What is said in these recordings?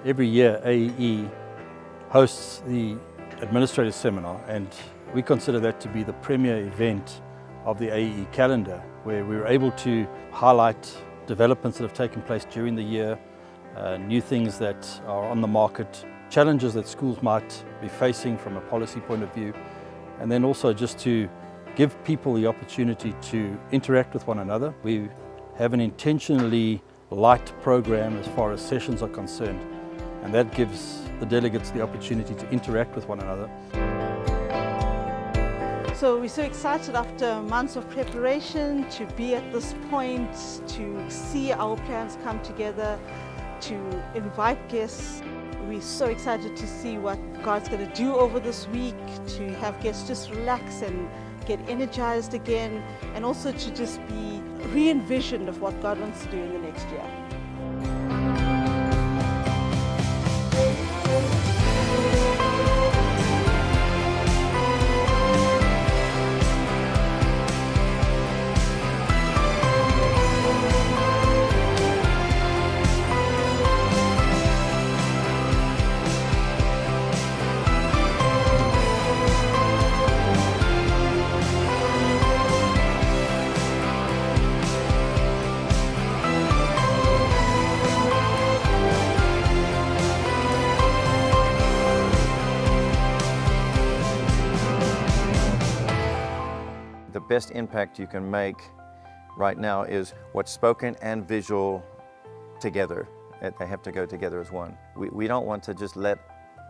Every year AEE hosts the Administrator Seminar, and we consider that to be the premier event of the AEE calendar, where we're able to highlight developments that have taken place during the year, new things that are on the market, challenges that schools might be facing from a policy point of view, and then also just to give people the opportunity to interact with one another. We have an intentionally light program as far as sessions are concerned, and that gives the delegates the opportunity to interact with one another. So we're so excited after months of preparation to be at this point, to see our plans come together, to invite guests. We're so excited to see what God's going to do over this week, to have guests just relax and get energized again, and also to just be re-envisioned of what God wants to do in the next year. The best impact you can make right now is what's spoken and visual together. They have to go together as one. We don't want to just let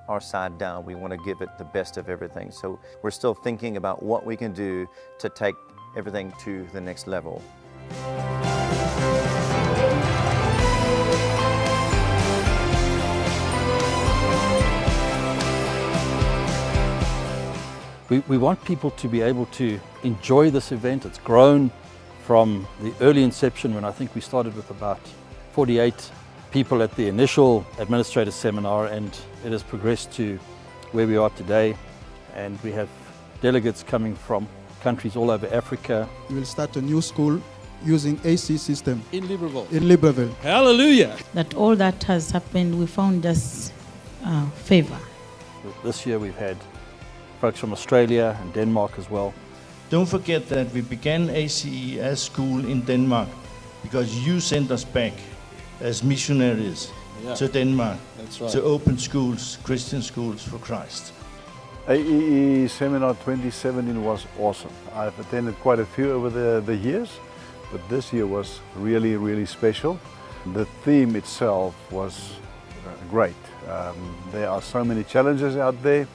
our side down. We want to give it the best of everything. So we're still thinking about what we can do to take everything to the next level. We want people to be able to enjoy this event. It's grown from the early inception, when I think we started with about 48 people at the initial Administrator Seminar, and it has progressed to where we are today. And we have delegates coming from countries all over Africa. We will start a new school using AC system in Libreville. in Libreville. Hallelujah! That all that has happened, we found just favor. This year we've had folks from Australia and Denmark as well. Don't forget that we began ACE as school in Denmark because you sent us back as missionaries to Denmark. That's right. To open schools, Christian schools for Christ. AEE Seminar 2017 was awesome. I've attended quite a few over the years, but this year was really, really special. The theme itself was great. There are so many challenges out there,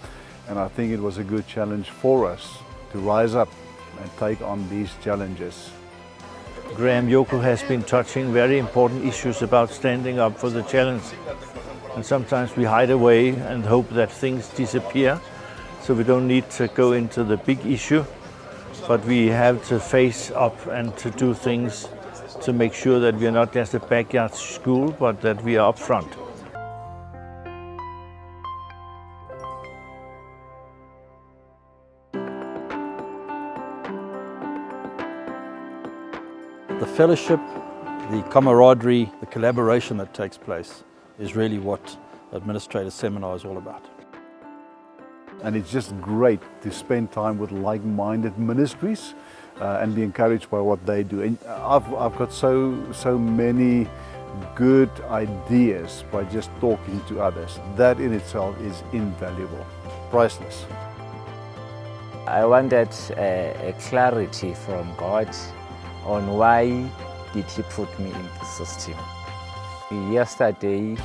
and I think it was a good challenge for us to rise up and take on these challenges. Graham Yokel has been touching very important issues about standing up for the challenge. And sometimes we hide away and hope that things disappear, so we don't need to go into the big issue, but we have to face up and to do things to make sure that we are not just a backyard school, but that we are up front. The fellowship, the camaraderie, the collaboration that takes place is really what Administrator Seminar is all about. And it's just great to spend time with like-minded ministries and be encouraged by what they do. And I've got so many good ideas by just talking to others. That in itself is invaluable, priceless. I wanted a clarity from God on why did He put me in the system. Yesterday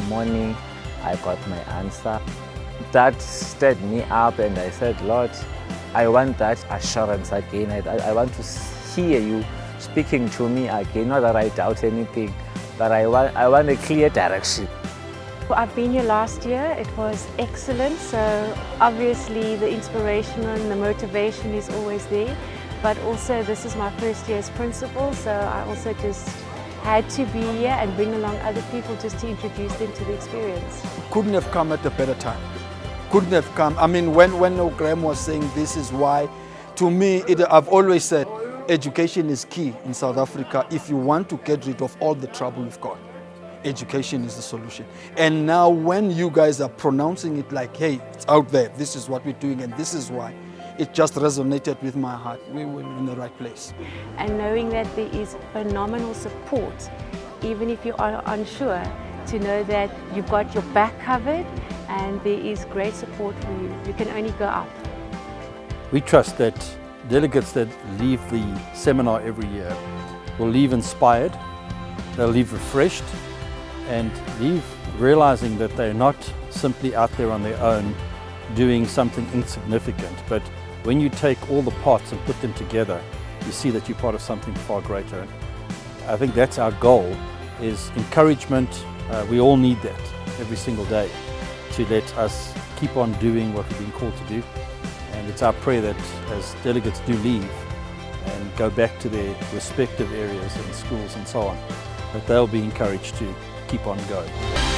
morning I got my answer. That stirred me up, and I said, Lord, I want that assurance again. I want to hear you speaking to me again, not that I doubt anything, but I want a clear direction. I've been here last year. It was excellent. So obviously the inspiration and the motivation is always there. But also this is my first year as principal, so I also just had to be here and bring along other people just to introduce them to the experience. Couldn't have come at a better time. Couldn't have come. I mean, when Graham was saying this is why, to me, I've always said education is key in South Africa if you want to get rid of all the trouble we've got. education is the solution. And now when you guys are pronouncing it like, hey, it's out there, this is what we're doing and this is why, it just resonated with my heart. We were in the right place. And knowing that there is phenomenal support, even if you are unsure, to know that you've got your back covered and there is great support for you. You can only go up. We trust that delegates that leave the seminar every year will leave inspired, they'll leave refreshed, and leave realizing that they're not simply out there on their own doing something insignificant, but when you take all the parts and put them together, you see that you're part of something far greater. And I think that's our goal, is encouragement. We all need that every single day to let us keep on doing what we've been called to do. And it's our prayer that as delegates do leave and go back to their respective areas and schools and so on, that they'll be encouraged to keep on going.